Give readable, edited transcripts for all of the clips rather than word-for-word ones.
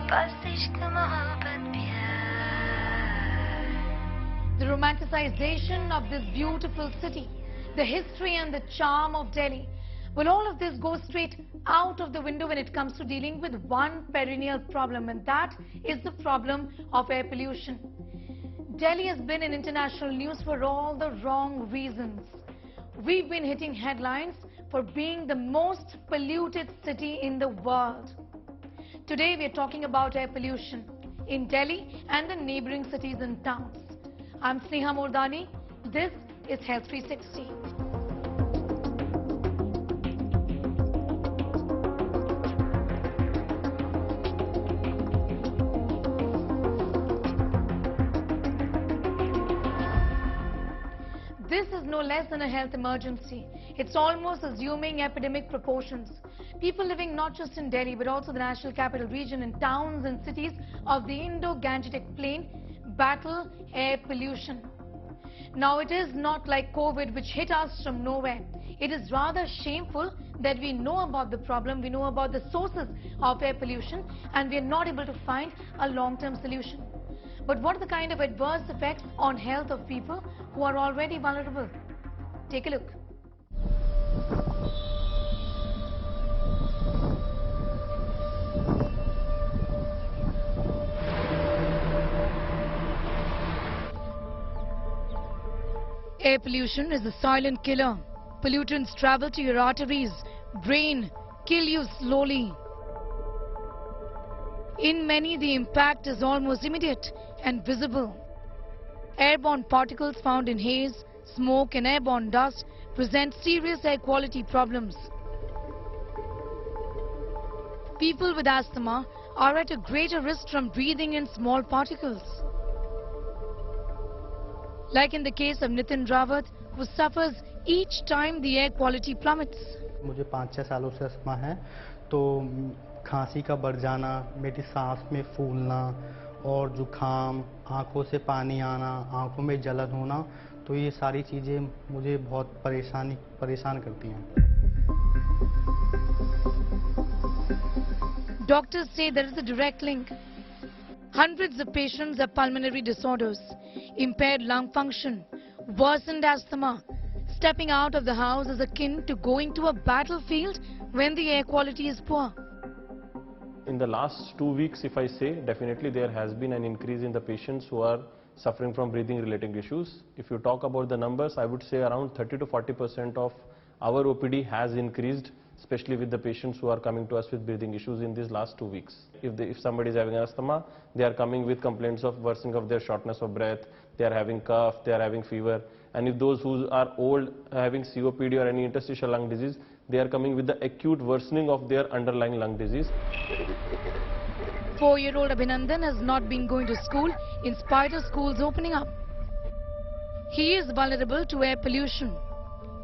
The romanticization of this beautiful city, the history and the charm of Delhi. Well, all of this goes straight out of the window when it comes to dealing with one perennial problem, and that is the problem of air pollution. Delhi has been in international news for all the wrong reasons. We've been hitting headlines for being the most polluted city in the world. Today we are talking about air pollution in Delhi and the neighboring cities and towns. I'm Sneha Mordani. This is Health 360. This is no less than a health emergency. It's almost assuming epidemic proportions. People living not just in Delhi but also the national capital region and towns and cities of the Indo-Gangetic Plain battle air pollution. Now, it is not like COVID, which hit us from nowhere. It is rather shameful that we know about the problem, we know about the sources of air pollution, and we are not able to find a long-term solution. But what are the kind of adverse effects on health of people who are already vulnerable? Take a look. Air pollution is a silent killer. Pollutants travel to your arteries, brain, kill you slowly. In many, the impact is almost immediate and visible. Airborne particles found in haze, smoke and airborne dust present serious air quality problems. People with asthma are at a greater risk from breathing in small particles. Like in the case of Nitin Rawat, who suffers each time the air quality plummets. मुझे 5-6 सालों से asthma है, तो खांसी का बढ़ जाना, मेरी सांस में फूलना और जुखाम, आंखों से पानी आना, आंखों में जलन होना, तो ये सारी चीजें मुझे बहुत परेशान करती हैं. Doctors say there is a direct link. Hundreds of patients have pulmonary disorders, impaired lung function, worsened asthma. Stepping out of the house is akin to going to a battlefield when the air quality is poor. In the last 2 weeks, if I say, definitely there has been an increase in the patients who are suffering from breathing related issues. If you talk about the numbers, I would say around 30 to 40% of our OPD has increased, especially with the patients who are coming to us with breathing issues in these last 2 weeks. If somebody is having asthma, they are coming with complaints of worsening of their shortness of breath, they are having cough, they are having fever. And if those who are old, having COPD or any interstitial lung disease, they are coming with the acute worsening of their underlying lung disease. 4-year-old Abhinandan has not been going to school in spite of schools opening up. He is vulnerable to air pollution.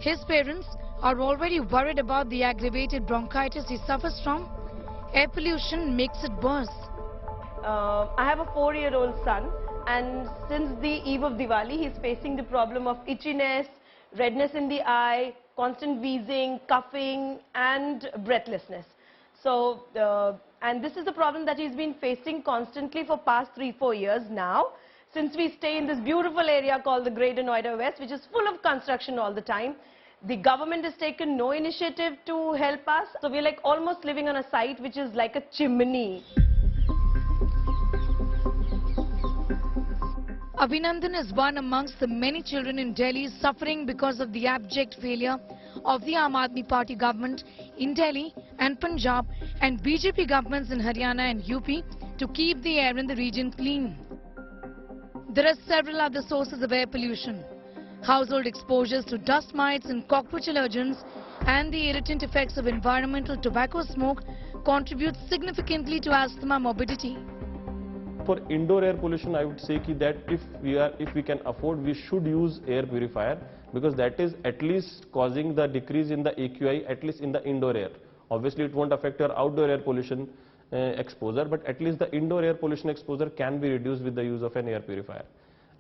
His parents are already worried about the aggravated bronchitis he suffers from. Air pollution makes it worse. I have a 4-year-old son, and since the eve of Diwali, he's facing the problem of itchiness, redness in the eye, constant wheezing, coughing and breathlessness. So, and this is the problem that he's been facing constantly for past 3-4 years now, since we stay in this beautiful area called the Greater Noida West, which is full of construction all the time. The government has taken no initiative to help us, so we're like almost living on a site which is like a chimney. Abhinandan is one amongst the many children in Delhi suffering because of the abject failure of the Aam Aadmi Party government in Delhi and Punjab and BJP governments in Haryana and UP to keep the air in the region clean. There are several other sources of air pollution. Household exposures to dust mites and cockroach allergens and the irritant effects of environmental tobacco smoke contribute significantly to asthma morbidity. For indoor air pollution, I would say that if we can afford, we should use air purifier, because that is at least causing the decrease in the AQI, at least in the indoor air. Obviously, it won't affect your outdoor air pollution exposure, but at least the indoor air pollution exposure can be reduced with the use of an air purifier.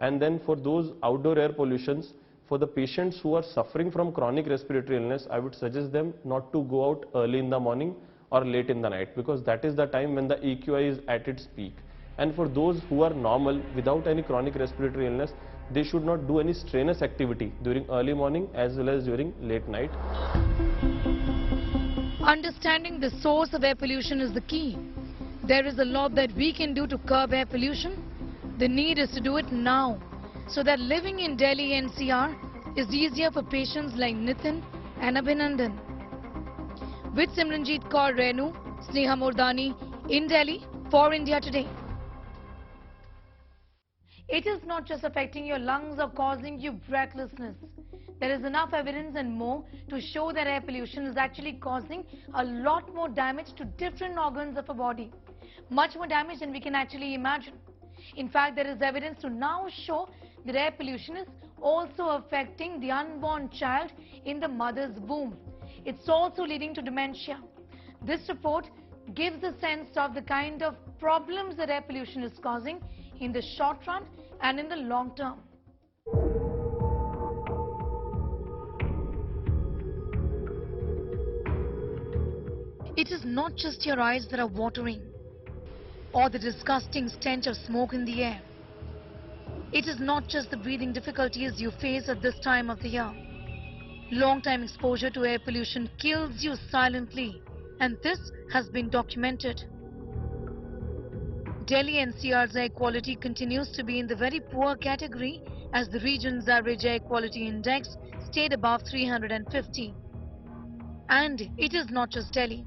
And then for those outdoor air pollutions, for the patients who are suffering from chronic respiratory illness, I would suggest them not to go out early in the morning or late in the night, because that is the time when the AQI is at its peak. And for those who are normal without any chronic respiratory illness, they should not do any strenuous activity during early morning as well as during late night. Understanding the source of air pollution is the key. There is a lot that we can do to curb air pollution. The need is to do it now, so that living in Delhi-NCR is easier for patients like Nitin and Abhinandan. With Simranjeet Kaur Renu, Sneha Murdani in Delhi for India Today. It is not just affecting your lungs or causing you breathlessness. There is enough evidence and more to show that air pollution is actually causing a lot more damage to different organs of our body. Much more damage than we can actually imagine. In fact, there is evidence to now show that air pollution is also affecting the unborn child in the mother's womb. It's also leading to dementia. This report gives a sense of the kind of problems that air pollution is causing in the short run and in the long term. It is not just your eyes that are watering, or the disgusting stench of smoke in the air. It is not just the breathing difficulties you face at this time of the year. Long-time exposure to air pollution kills you silently, and this has been documented. Delhi-NCR's air quality continues to be in the very poor category, as the region's average air quality index stayed above 350. And it is not just Delhi.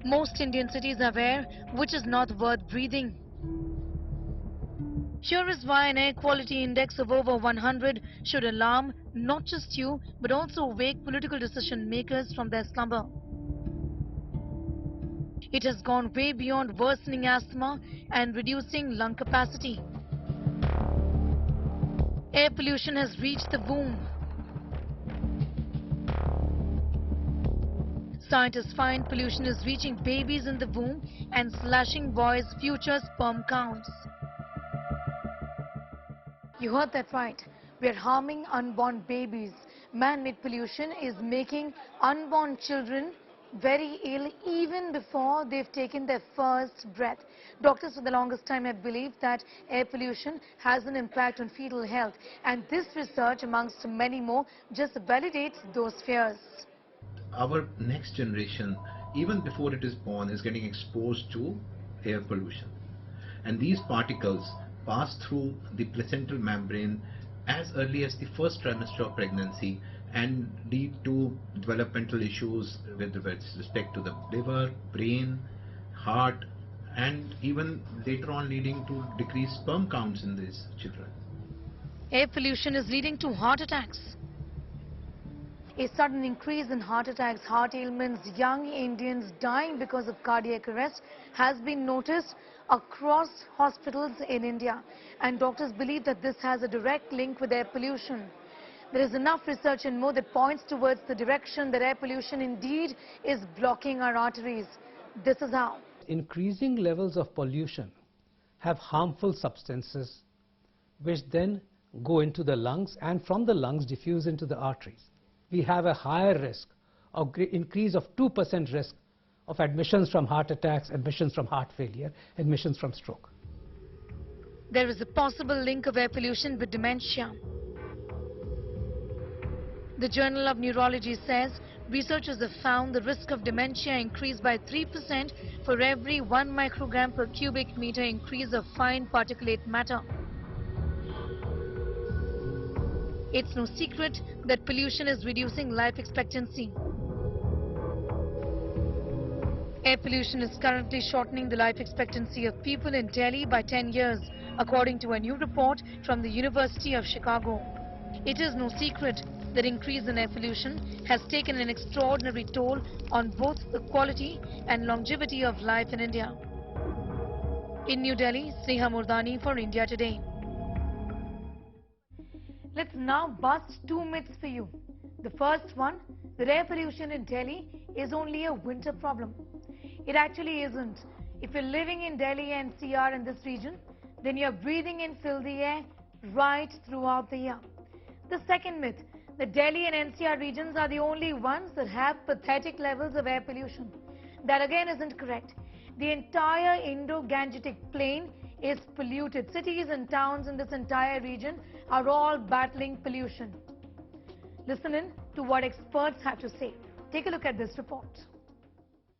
Most Indian cities have air which is not worth breathing. Here is why an air quality index of over 100 should alarm not just you, but also wake political decision makers from their slumber. It has gone way beyond worsening asthma and reducing lung capacity. Air pollution has reached the womb. Scientists find pollution is reaching babies in the womb and slashing boys' future sperm counts. You heard that right. We are harming unborn babies. Man-made pollution is making unborn children very ill even before they've taken their first breath. Doctors for the longest time have believed that air pollution has an impact on fetal health, and this research, amongst many more, just validates those fears. Our next generation, even before it is born, is getting exposed to air pollution, and these particles pass through the placental membrane as early as the first trimester of pregnancy and lead to developmental issues with respect to the liver, brain, heart, and even later on leading to decreased sperm counts in these children. Air pollution is leading to heart attacks. A sudden increase in heart attacks, heart ailments, young Indians dying because of cardiac arrest has been noticed across hospitals in India, and doctors believe that this has a direct link with air pollution. There is enough research and more that points towards the direction that air pollution indeed is blocking our arteries. This is how. Increasing levels of pollution have harmful substances which then go into the lungs and from the lungs diffuse into the arteries. We have a higher risk of increase of 2% risk of admissions from heart attacks, admissions from heart failure, admissions from stroke. There is a possible link of air pollution with dementia. The Journal of Neurology says researchers have found the risk of dementia increased by 3% for every 1 microgram per cubic meter increase of fine particulate matter. It's no secret that pollution is reducing life expectancy. Air pollution is currently shortening the life expectancy of people in Delhi by 10 years, according to a new report from the University of Chicago. It is no secret that increase in air pollution has taken an extraordinary toll on both the quality and longevity of life in India. In New Delhi, Sneha Murdani for India Today. Let's now bust 2 myths for you. The first one, that air pollution in Delhi is only a winter problem. It actually isn't. If you're living in Delhi-NCR in this region, then you're breathing in filthy air right throughout the year. The second myth, the Delhi and NCR regions are the only ones that have pathetic levels of air pollution. That again isn't correct. The entire Indo-Gangetic plain is polluted. Cities and towns in this entire region are all battling pollution. Listen in to what experts have to say. Take a look at this report.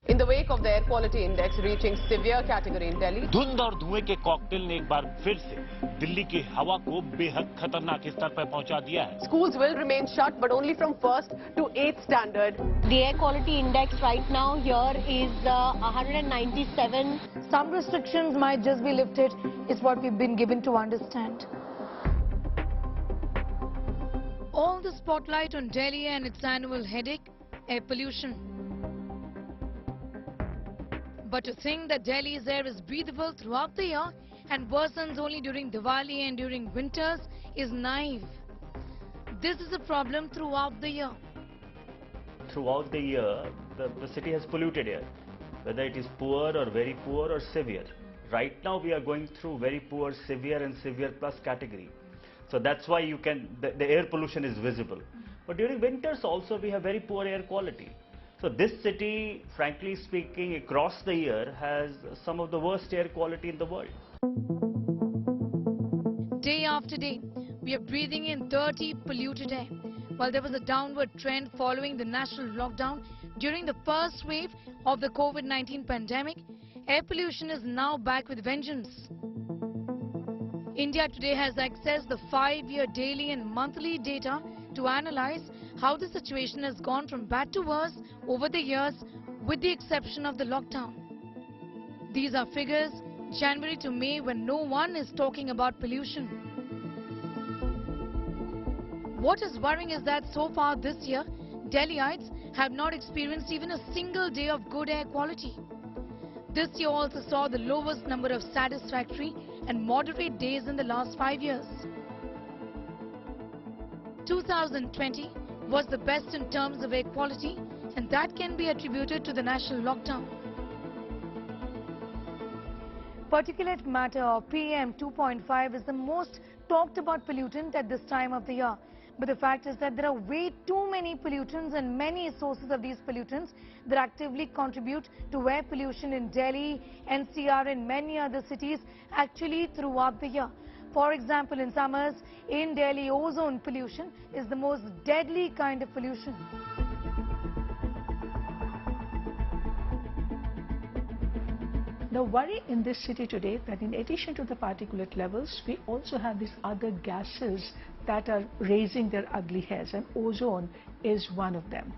In the wake of the air quality index reaching severe category in Delhi, धुंध और धुएं के cocktail ने एक बार फिर से दिल्ली की हवा को बेहद खतरनाक स्तर पर पहुंचा दिया है। schools will remain shut, but only from 1st to 8th standard. The air quality index right now here is 197. Some restrictions might just be lifted, is what we've been given to understand. All the spotlight on Delhi and its annual headache, air pollution. But to think that Delhi's air is breathable throughout the year and worsens only during Diwali and during winters is naive. This is a problem throughout the year. Throughout the year, the city has polluted air, whether it is poor or very poor or severe. Right now we are going through very poor, severe and severe plus category. So that's why the air pollution is visible. But during winters also we have very poor air quality. So this city, frankly speaking, across the year has some of the worst air quality in the world. Day after day, we are breathing in dirty, polluted air. While there was a downward trend following the national lockdown during the first wave of the COVID-19 pandemic, air pollution is now back with vengeance. India today has accessed the 5-year daily and monthly data to analyze how the situation has gone from bad to worse over the years, with the exception of the lockdown. These are figures January to May, when no one is talking about pollution. What is worrying is that so far this year, Delhiites have not experienced even a single day of good air quality. This year also saw the lowest number of satisfactory and moderate days in the last 5 years. 2020 was the best in terms of air quality, and that can be attributed to the national lockdown. Particulate matter, or PM 2.5, is the most talked about pollutant at this time of the year. But the fact is that there are way too many pollutants and many sources of these pollutants that actively contribute to air pollution in Delhi, NCR and many other cities actually throughout the year. For example, in summers, in Delhi, ozone pollution is the most deadly kind of pollution. The worry in this city today that in addition to the particulate levels, we also have these other gases that are raising their ugly heads, and ozone is one of them.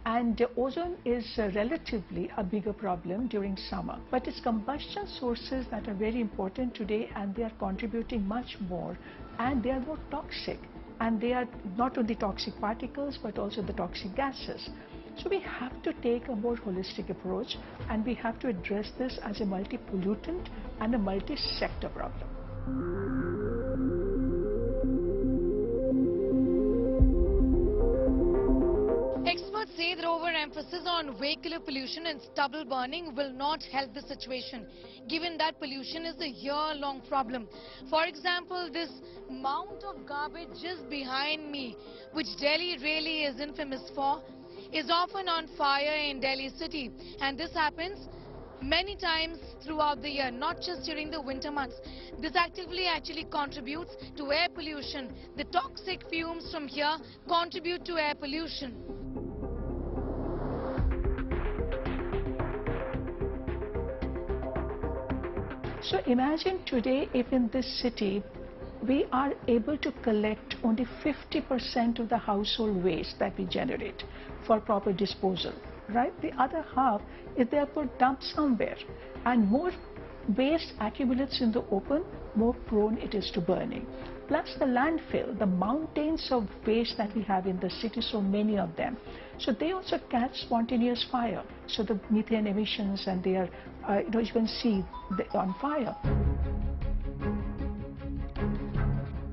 And ozone is relatively a bigger problem during summer, but it's combustion sources that are very important today, and they are contributing much more, and they are more toxic, and they are not only toxic particles but also the toxic gases. So we have to take a more holistic approach, and we have to address this as a multi-pollutant and a multi-sector problem. Experts say that overemphasis on vehicular pollution and stubble burning will not help the situation, given that pollution is a year-long problem. For example, this mount of garbage just behind me, which Delhi really is infamous for, is often on fire in Delhi city, and this happens many times throughout the year, not just during the winter months. This actively actually contributes to air pollution. The toxic fumes from here contribute to air pollution. So imagine today if in this city we are able to collect only 50% of the household waste that we generate for proper disposal, right? The other half is therefore dumped somewhere, and more waste accumulates in the open, more prone it is to burning. Plus the landfill, the mountains of waste that we have in the city, so many of them. So they also catch spontaneous fire. So the methane emissions, and they are, you can see on fire.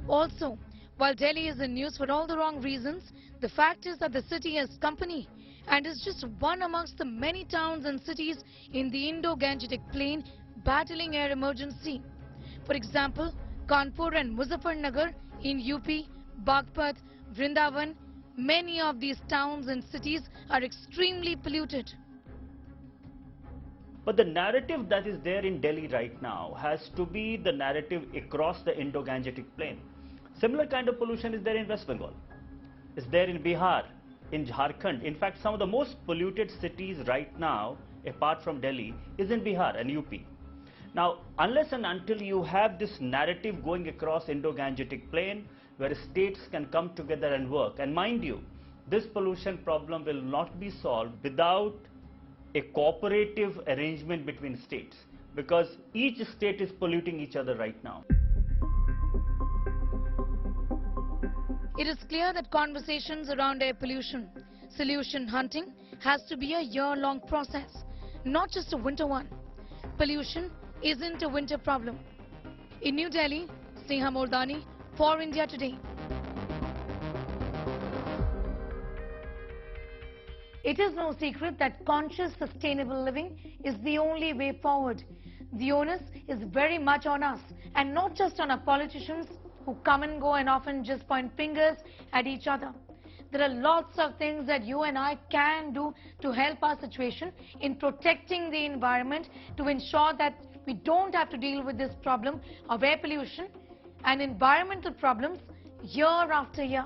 Also, while Delhi is in news for all the wrong reasons, the fact is that the city has company and is just one amongst the many towns and cities in the Indo-Gangetic plain battling air emergency. For example, Kanpur and Muzaffarnagar in UP, Bagpat, Vrindavan, many of these towns and cities are extremely polluted. But the narrative that is there in Delhi right now has to be the narrative across the Indo-Gangetic plain. Similar kind of pollution is there in West Bengal, is there in Bihar, in Jharkhand. In fact, some of the most polluted cities right now, apart from Delhi, is in Bihar and UP. Now, unless and until you have this narrative going across Indo-Gangetic plain, where states can come together and work, and mind you, this pollution problem will not be solved without a cooperative arrangement between states, because each state is polluting each other right now. It is clear that conversations around air pollution, solution hunting, has to be a year-long process, not just a winter one. Pollution isn't a winter problem. In New Delhi, Sneha Mordani for India Today. It is no secret that conscious, sustainable living is the only way forward. The onus is very much on us, and not just on our politicians who come and go and often just point fingers at each other. There are lots of things that you and I can do to help our situation in protecting the environment, to ensure that we don't have to deal with this problem of air pollution and environmental problems year after year.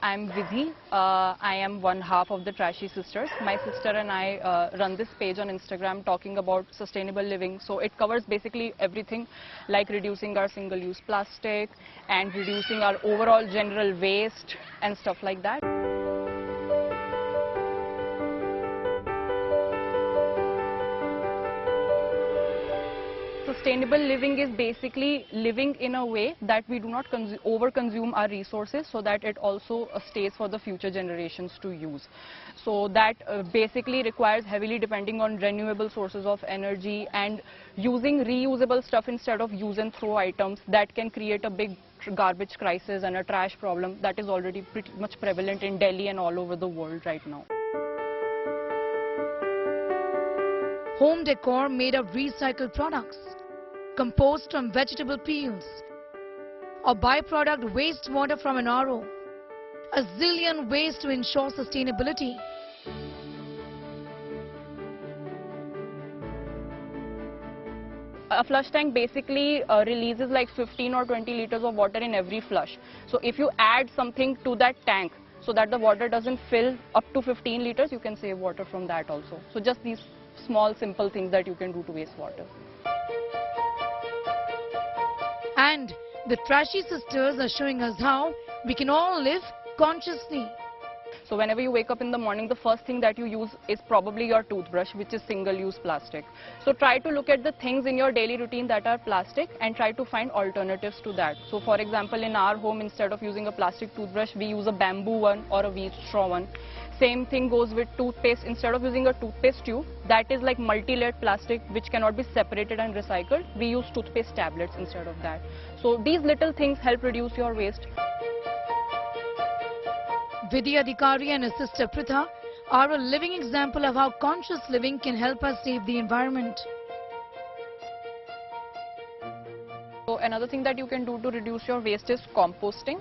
I'm Vidhi. I am one half of the Trashy Sisters. My sister and I run this page on Instagram talking about sustainable living. So it covers basically everything, like reducing our single-use plastic and reducing our overall general waste and stuff like that. Sustainable living is basically living in a way that we do not over-consume our resources, so that it also stays for the future generations to use. So that basically requires heavily depending on renewable sources of energy and using reusable stuff instead of use and throw items that can create a big garbage crisis and a trash problem that is already pretty much prevalent in Delhi and all over the world right now. Home decor made of recycled products, compost from vegetable peels, or byproduct wastewater from an RO. A zillion ways to ensure sustainability. A flush tank basically releases like 15 or 20 liters of water in every flush. So if you add something to that tank so that the water doesn't fill up to 15 liters, you can save water from that also. So just these small simple things that you can do to waste water. And the Trashy Sisters are showing us how we can all live consciously. So whenever you wake up in the morning, the first thing that you use is probably your toothbrush, which is single-use plastic. So try to look at the things in your daily routine that are plastic and try to find alternatives to that. So for example, in our home, instead of using a plastic toothbrush, we use a bamboo one or a wheat straw one. Same thing goes with toothpaste. Instead of using a toothpaste tube, that is like multi-layered plastic which cannot be separated and recycled, we use toothpaste tablets instead of that. So these little things help reduce your waste. Vidya Adhikari and her sister Pritha are a living example of how conscious living can help us save the environment. So another thing that you can do to reduce your waste is composting.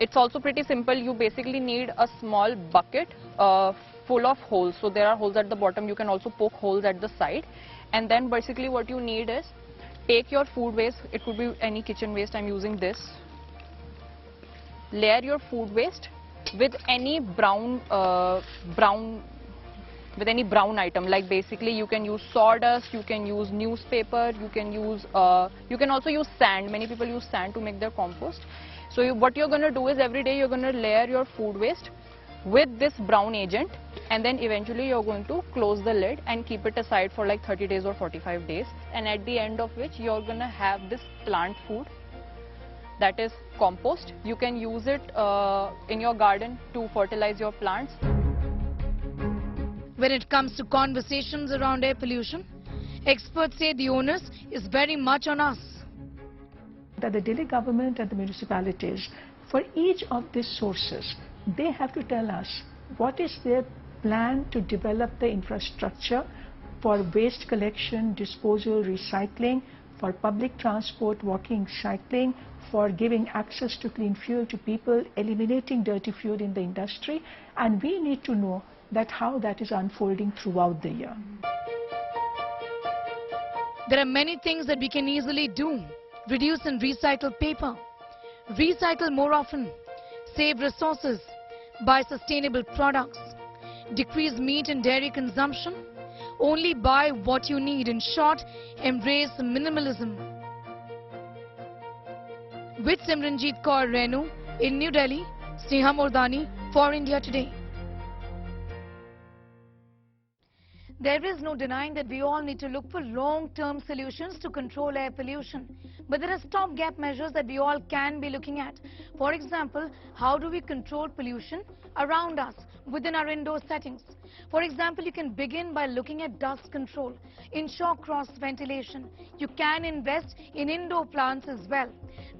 It's also pretty simple. You basically need a small bucket full of holes. So there are holes at the bottom. You can also poke holes at the side. And then basically what you need is take your food waste. It could be any kitchen waste. I'm using this. Layer your food waste with any brown item. Like basically you can use sawdust, you can use newspaper, you can also use sand. Many people use sand to make their compost. So what you're going to do is every day you're going to layer your food waste with this brown agent, and then eventually you're going to close the lid and keep it aside for like 30 days or 45 days. And at the end of which you're going to have this plant food that is compost. You can use it in your garden to fertilize your plants. When it comes to conversations around air pollution, experts say the onus is very much on us. That the Delhi government and the municipalities, for each of these sources, they have to tell us what is their plan to develop the infrastructure for waste collection, disposal, recycling, for public transport, walking, cycling, for giving access to clean fuel to people, eliminating dirty fuel in the industry, and we need to know that how that is unfolding throughout the year. There are many things that we can easily do. Reduce and recycle paper. Recycle more often. Save resources. Buy sustainable products. Decrease meat and dairy consumption. Only buy what you need. In short, embrace minimalism. With Simranjeet Kaur Renu in New Delhi, Sneha Mordani for India Today. There is no denying that we all need to look for long-term solutions to control air pollution. But there are stopgap measures that we all can be looking at. For example, how do we control pollution around us within our indoor settings? For example, you can begin by looking at dust control. Ensure cross ventilation. You can invest in indoor plants as well.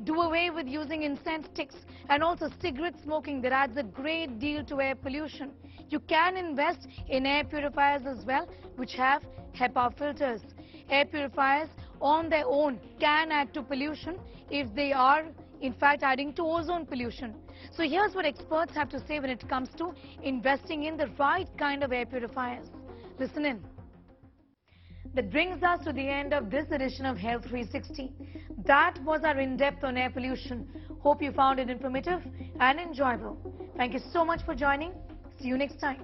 Do away with using incense sticks and also cigarette smoking that adds a great deal to air pollution. You can invest in air purifiers as well, which have HEPA filters. Air purifiers on their own can add to pollution if they are in fact adding to ozone pollution. So here's what experts have to say when it comes to investing in the right kind of air purifiers. Listen in. That brings us to the end of this edition of Health 360. That was our in-depth on air pollution. Hope you found it informative and enjoyable. Thank you so much for joining. See you next time.